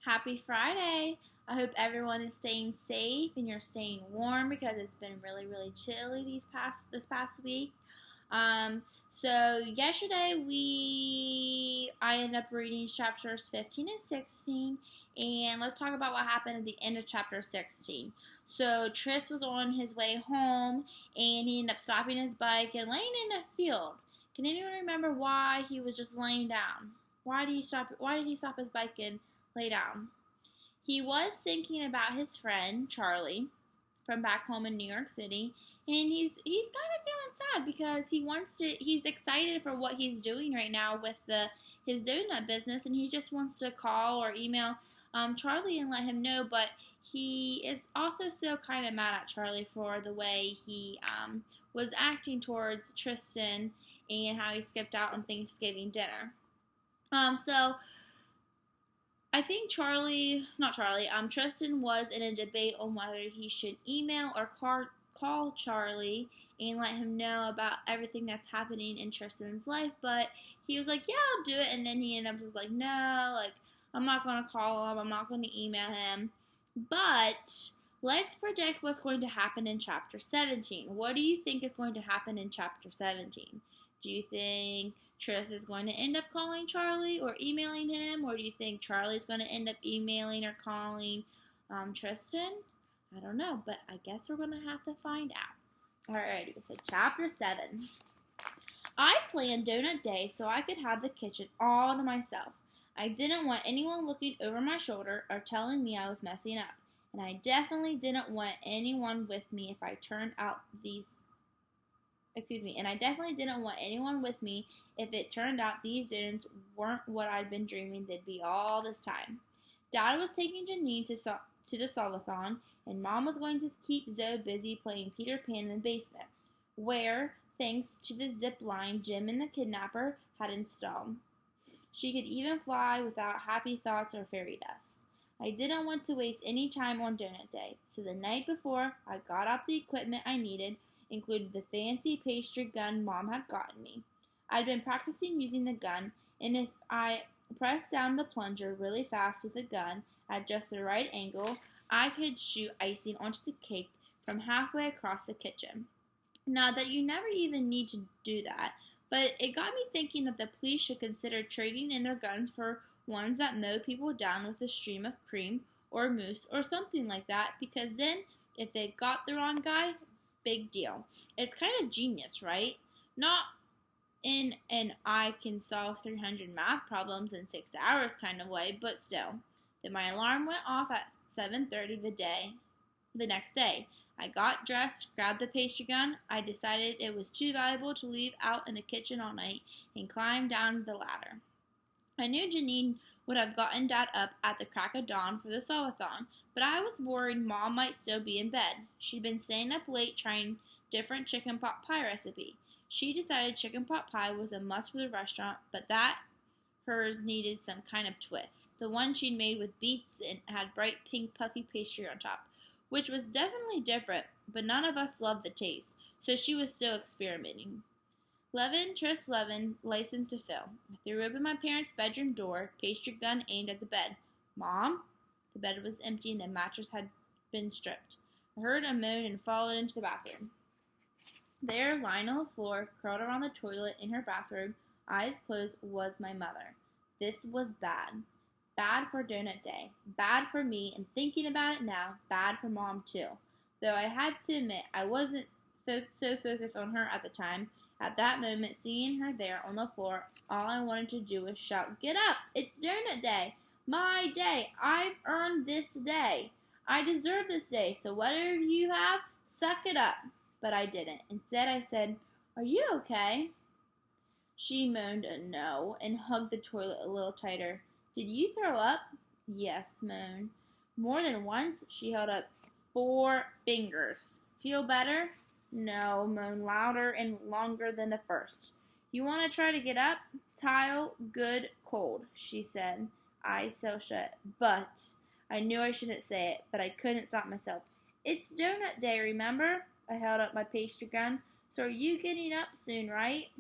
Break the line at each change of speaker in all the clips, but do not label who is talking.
Happy Friday! I hope everyone is staying safe and you're staying warm because it's been really chilly this past week. So yesterday I ended up reading chapters 15 and 16, and let's talk about what happened at the end of chapter 16. So Tris was on his way home and he ended up stopping his bike and laying in a field. Can anyone remember why he was just laying down? Why did he stop his bike and lay down? He was thinking about his friend Charlie from back home in New York City, and he's kind of feeling sad because he's excited for what he's doing right now with his donut business, and he just wants to call or email Charlie and let him know. But he is also still kind of mad at Charlie for the way he was acting towards Tristan and how he skipped out on Thanksgiving dinner. So I think Tristan was in a debate on whether he should email or call Charlie and let him know about everything that's happening in Tristan's life. But he was like, yeah, I'll do it. And then he ended up was like, no, like, I'm not going to call him. I'm not going to email him. But let's predict what's going to happen in chapter 17. What do you think is going to happen in chapter 17? Do you think Tris is going to end up calling Charlie or emailing him, or do you think Charlie's going to end up emailing or calling Tristan? I don't know, but I guess we're going to have to find out. Alrighty, so chapter 7. I planned donut day so I could have the kitchen all to myself. I didn't want anyone looking over my shoulder or telling me I was messing up, and I definitely didn't want anyone with me if it turned out these donuts weren't what I'd been dreaming they'd be all this time. Dad was taking Janine to the solve-a-thon, and Mom was going to keep Zoe busy playing Peter Pan in the basement, where, thanks to the zip line Jim and the kidnapper had installed, she could even fly without happy thoughts or fairy dust. I didn't want to waste any time on donut day, so the night before, I got out the equipment I needed, included the fancy pastry gun Mom had gotten me. I'd been practicing using the gun, and if I pressed down the plunger really fast with the gun at just the right angle, I could shoot icing onto the cake from halfway across the kitchen. Now that you never even need to do that, but it got me thinking that the police should consider trading in their guns for ones that mow people down with a stream of cream or mousse or something like that, because then if they got the wrong guy, big deal. It's kind of genius, right? Not in an I can solve 300 math problems in 6 hours kind of way, but still. Then my alarm went off at 7:30 the next day. I got dressed, grabbed the pastry gun. I decided it was too valuable to leave out in the kitchen all night and climbed down the ladder. I knew Janine would have gotten Dad up at the crack of dawn for the solve-a-thon, but I was worried Mom might still be in bed. She'd been staying up late trying different chicken pot pie recipe. She decided chicken pot pie was a must for the restaurant, but that hers needed some kind of twist. The one she'd made with beets and had bright pink puffy pastry on top, which was definitely different, but none of us loved the taste, so she was still experimenting. Tris Levin, license to fill. I threw open my parents' bedroom door, pastry gun aimed at the bed. Mom? The bed was empty and the mattress had been stripped. I heard a moan and followed into the bathroom. There, lying on the floor, curled around the toilet in her bathrobe, eyes closed, was my mother. This was bad. Bad for donut day. Bad for me, and thinking about it now, bad for Mom too. Though I had to admit I wasn't so focused on her at the time. At that moment, seeing her there on the floor, all I wanted to do was shout, "Get up! It's donut day! My day! I've earned this day! I deserve this day, so whatever you have, suck it up!" But I didn't. Instead, I said, "Are you okay?" She moaned a no and hugged the toilet a little tighter. "Did you throw up?" "Yes," moan. More than once, she held up 4 fingers. "Feel better?" "No," moan louder and longer than the first. "You want to try to get up?" "Tile, good, cold," she said, eyes still shut. But I knew I shouldn't say it, but I couldn't stop myself. "It's donut day, remember?" I held up my pastry gun. "So are you getting up soon, right?"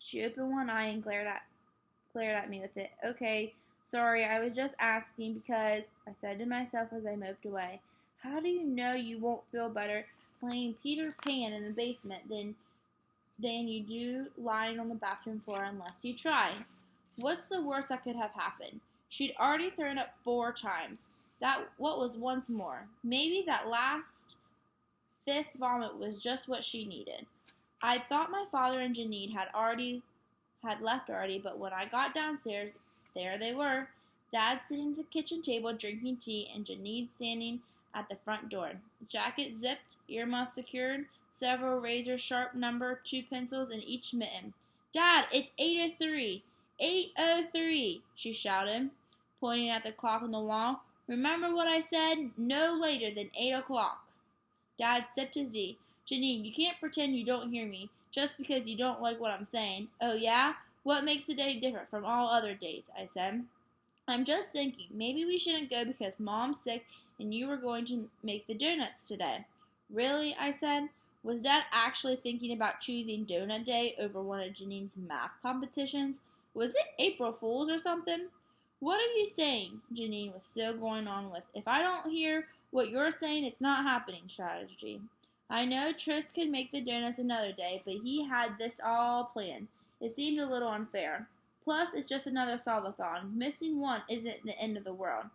She opened one eye and glared at me with it. "Okay, Sorry, I was just asking because I said to myself as I moped away, how do you know you won't feel better playing Peter Pan in the basement than you do lying on the bathroom floor unless you try? What's the worst that could have happened? She'd already thrown up 4 times. What was once more? Maybe that last 5th vomit was just what she needed. I thought my father and Janine had left already, but when I got downstairs, there they were. Dad sitting at the kitchen table drinking tea, and Janine standing at the front door. Jacket zipped, earmuffs secured, several razor-sharp number 2 pencils in each mitten. Dad, it's 8:03. 8:03, she shouted, pointing at the clock on the wall. Remember what I said? No later than 8 o'clock. Dad sipped his tea. Janine, you can't pretend you don't hear me just because you don't like what I'm saying. Oh, yeah? What makes the day different from all other days? I said. I'm just thinking, maybe we shouldn't go because Mom's sick and you were going to make the donuts today. Really? I said. Was Dad actually thinking about choosing Donut Day over one of Janine's math competitions? Was it April Fool's or something? What are you saying? Janine was still going on with, if I don't hear what you're saying, it's not happening strategy. I know Tris could make the donuts another day, but he had this all planned. It seemed a little unfair. Plus, it's just another solve-a-thon. Missing one isn't the end of the world.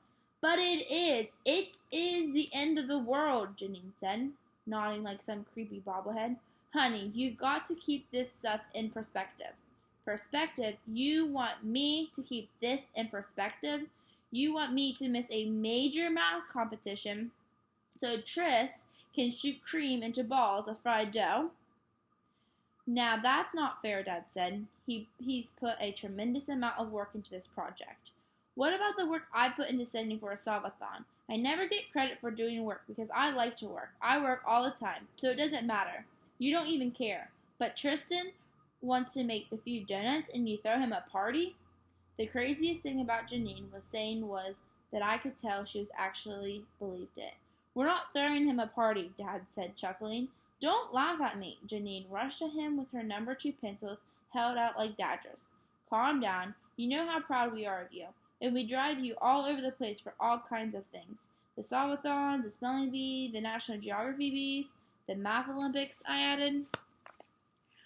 But it is. It is the end of the world, Janine said, nodding like some creepy bobblehead. Honey, you've got to keep this stuff in perspective. Perspective? You want me to keep this in perspective? You want me to miss a major math competition so Tris can shoot cream into balls of fried dough? Now that's not fair, Dad said. He's put a tremendous amount of work into this project. What about the work I put into studying for a solve-a-thon? I never get credit for doing work because I like to work. I work all the time, so it doesn't matter. You don't even care. But Tristan wants to make a few donuts and you throw him a party? The craziest thing about Janine was that I could tell she was actually believed it. We're not throwing him a party, Dad said, chuckling. Don't laugh at me. Janine rushed at him with her number 2 pencils held out like daggers. Calm down. You know how proud we are of you. And we drive you all over the place for all kinds of things. The solve-a-thons, the spelling bee, the National Geography bees, the Math Olympics, I added.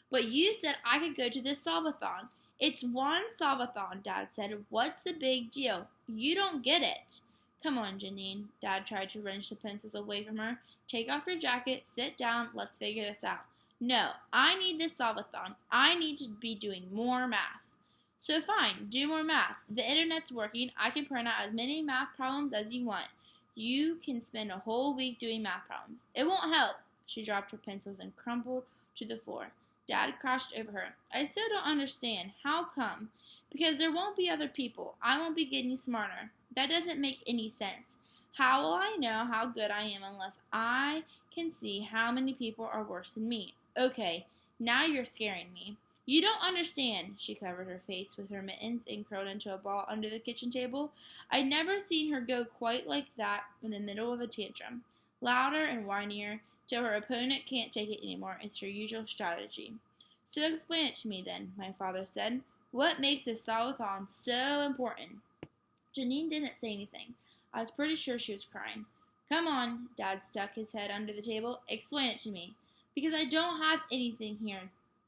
But you said I could go to this solve-a-thon. It's one solve-a-thon, Dad said. What's the big deal? You don't get it. Come on, Janine. Dad tried to wrench the pencils away from her. Take off your jacket, sit down, let's figure this out. No, I need this solve-a-thon. I need to be doing more math. So fine, do more math. The internet's working. I can print out as many math problems as you want. You can spend a whole week doing math problems. It won't help. She dropped her pencils and crumpled to the floor. Dad crouched over her. I still don't understand. How come? Because there won't be other people. I won't be getting smarter. That doesn't make any sense. How will I know how good I am unless I can see how many people are worse than me? Okay, now you're scaring me. You don't understand. She covered her face with her mittens and curled into a ball under the kitchen table. I'd never seen her go quite like that in the middle of a tantrum. Louder and whinier, till her opponent can't take it anymore. It's her usual strategy. So explain it to me then, my father said. What makes this solve-a-thon so important? Janine didn't say anything. I was pretty sure she was crying. Come on, Dad stuck his head under the table. Explain it to me. Because I don't have anything here.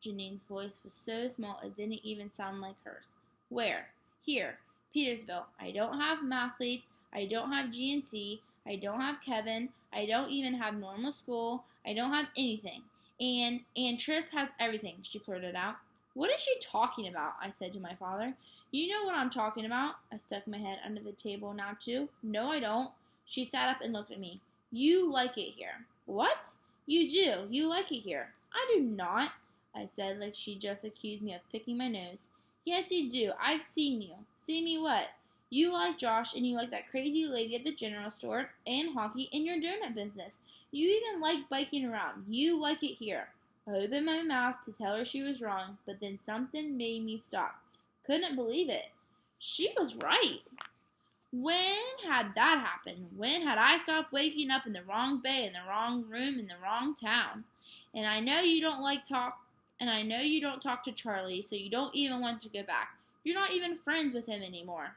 Janine's voice was so small it didn't even sound like hers. Where? Here, Petersville. I don't have mathletes. I don't have GNC. I don't have Kevin. I don't even have normal school. I don't have anything. And Tris has everything, she blurted out. What is she talking about? I said to my father. You know what I'm talking about. I stuck my head under the table now too. No, I don't. She sat up and looked at me. You like it here. What? You do. You like it here. I do not, I said like she just accused me of picking my nose. Yes, you do. I've seen you. See me what? You like Josh and you like that crazy lady at the general store and hockey and your donut business. You even like biking around. You like it here. I opened my mouth to tell her she was wrong, but then something made me stop. Couldn't believe it. She was right. When had that happened? When had I stopped waking up in the wrong bay, in the wrong room, in the wrong town? And I know you don't talk to Charlie, so you don't even want to go back. You're not even friends with him anymore.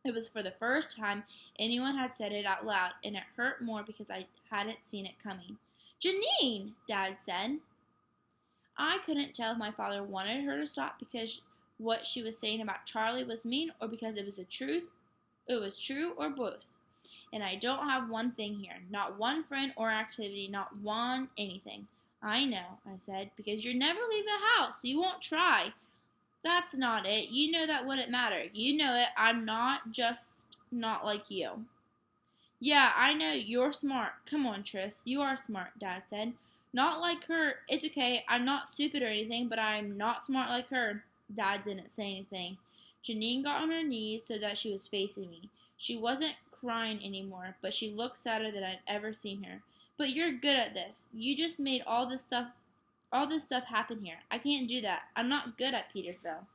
It was for the first time anyone had said it out loud, and it hurt more because I hadn't seen it coming. Janine, Dad said. I couldn't tell if my father wanted her to stop because what she was saying about Charlie was mean or because it was the truth. It was true or both. And I don't have one thing here. Not one friend or activity. Not one anything. I know, I said, because you never leave the house. So you won't try. That's not it. You know that wouldn't matter. You know it. I'm not like you. Yeah, I know. You're smart. Come on, Tris. You are smart, Dad said. Not like her. It's okay. I'm not stupid or anything, but I'm not smart like her. Dad didn't say anything. Janine got on her knees so that she was facing me. She wasn't crying anymore, but she looked sadder than I'd ever seen her. But you're good at this. You just made all this stuff happen here. I can't do that. I'm not good at Petersville.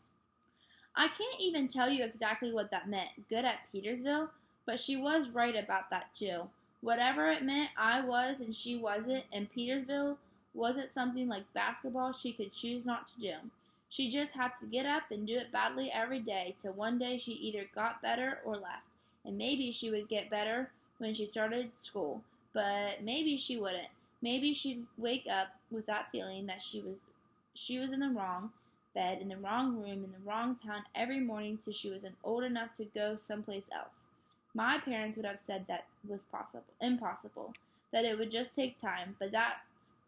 I can't even tell you exactly what that meant, good at Petersville, but she was right about that too. Whatever it meant, I was and she wasn't, and Petersville wasn't something like basketball she could choose not to do. She just had to get up and do it badly every day till one day she either got better or left. And maybe she would get better when she started school, but maybe she wouldn't. Maybe she'd wake up with that feeling that she was in the wrong bed, in the wrong room, in the wrong town every morning till she was old enough to go someplace else. My parents would have said that was impossible, that it would just take time, but that's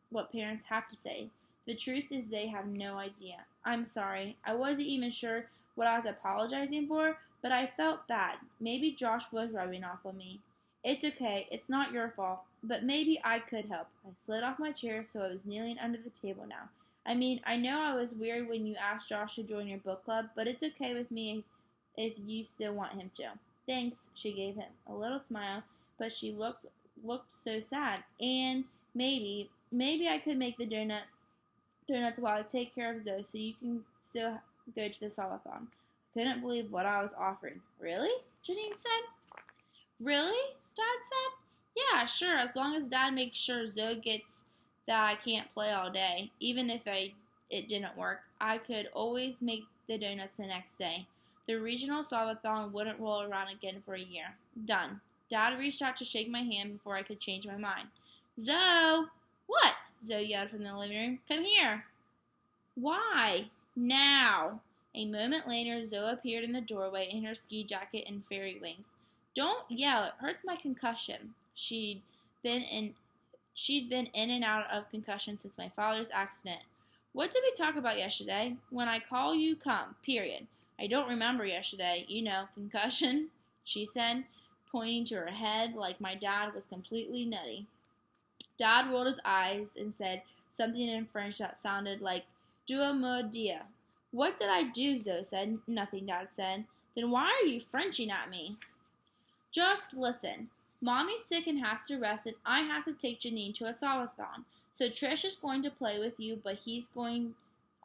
what parents have to say. The truth is they have no idea. I'm sorry. I wasn't even sure what I was apologizing for, but I felt bad. Maybe Josh was rubbing off on me. It's okay. It's not your fault. But maybe I could help. I slid off my chair so I was kneeling under the table now. I mean, I know I was weird when you asked Josh to join your book club, but it's okay with me if you still want him to. Thanks, she gave him a little smile, but she looked so sad. And maybe I could make the donuts while I take care of Zoe so you can still go to the solathon. I couldn't believe what I was offering. Really? Janine said. Really? Dad said. Yeah, sure, as long as Dad makes sure Zoe gets that I can't play all day. Even if it didn't work, I could always make the donuts the next day. The regional solvathon wouldn't roll around again for a year. Done. Dad reached out to shake my hand before I could change my mind. Zoe! What? Zoe yelled from the living room. Come here. Why? Now. A moment later, Zoe appeared in the doorway in her ski jacket and fairy wings. Don't yell. It hurts my concussion. She'd been in and out of concussion since my father's accident. What did we talk about yesterday? When I call you, come. Period. I don't remember yesterday. You know, concussion, she said, pointing to her head like my dad was completely nutty. Dad rolled his eyes and said something in French that sounded like "Deux mots dia." What did I do? Zoe said. Nothing, Dad said. Then why are you Frenching at me? Just listen. Mommy's sick and has to rest, and I have to take Janine to a solvathon. So Trish is going to play with you, but he's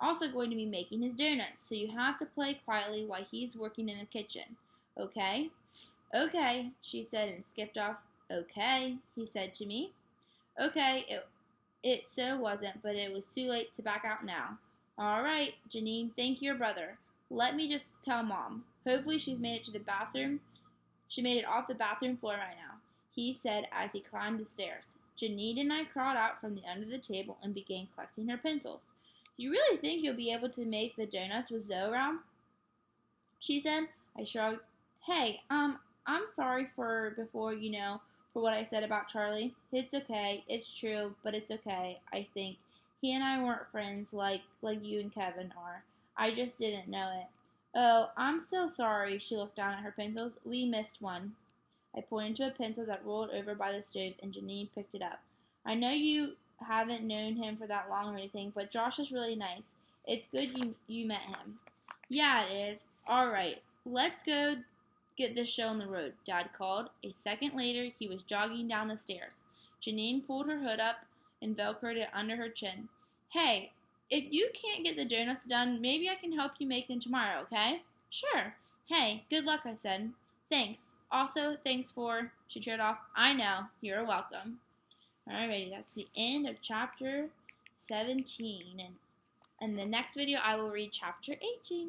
also going to be making his donuts. So you have to play quietly while he's working in the kitchen. Okay? Okay, she said and skipped off. Okay, he said to me. Okay, it so wasn't, but it was too late to back out now. All right, Janine, thank your brother. Let me just tell Mom. Hopefully she's made it to the bathroom. She made it off the bathroom floor right now, he said as he climbed the stairs. Janine and I crawled out from the under the table and began collecting her pencils. You really think you'll be able to make the donuts with Zoe around? She said. I shrugged. Hey, I'm sorry for what I said about Charlie. It's okay. It's true, but it's okay, I think. He and I weren't friends like you and Kevin are. I just didn't know it. Oh, I'm so sorry. She looked down at her pencils. We missed one. I pointed to a pencil that rolled over by the stove, and Janine picked it up. I know you haven't known him for that long or anything, but Josh is really nice. It's good you met him. Yeah, it is. All right, let's go get this show on the road, Dad called. A second later, he was jogging down the stairs. Janine pulled her hood up and velcroed it under her chin. Hey, if you can't get the donuts done, maybe I can help you make them tomorrow, okay? Sure. Hey, good luck, I said. Thanks. Also, thanks for... She trailed off. I know. You're welcome. Alrighty, that's the end of chapter 17. And in the next video, I will read chapter 18.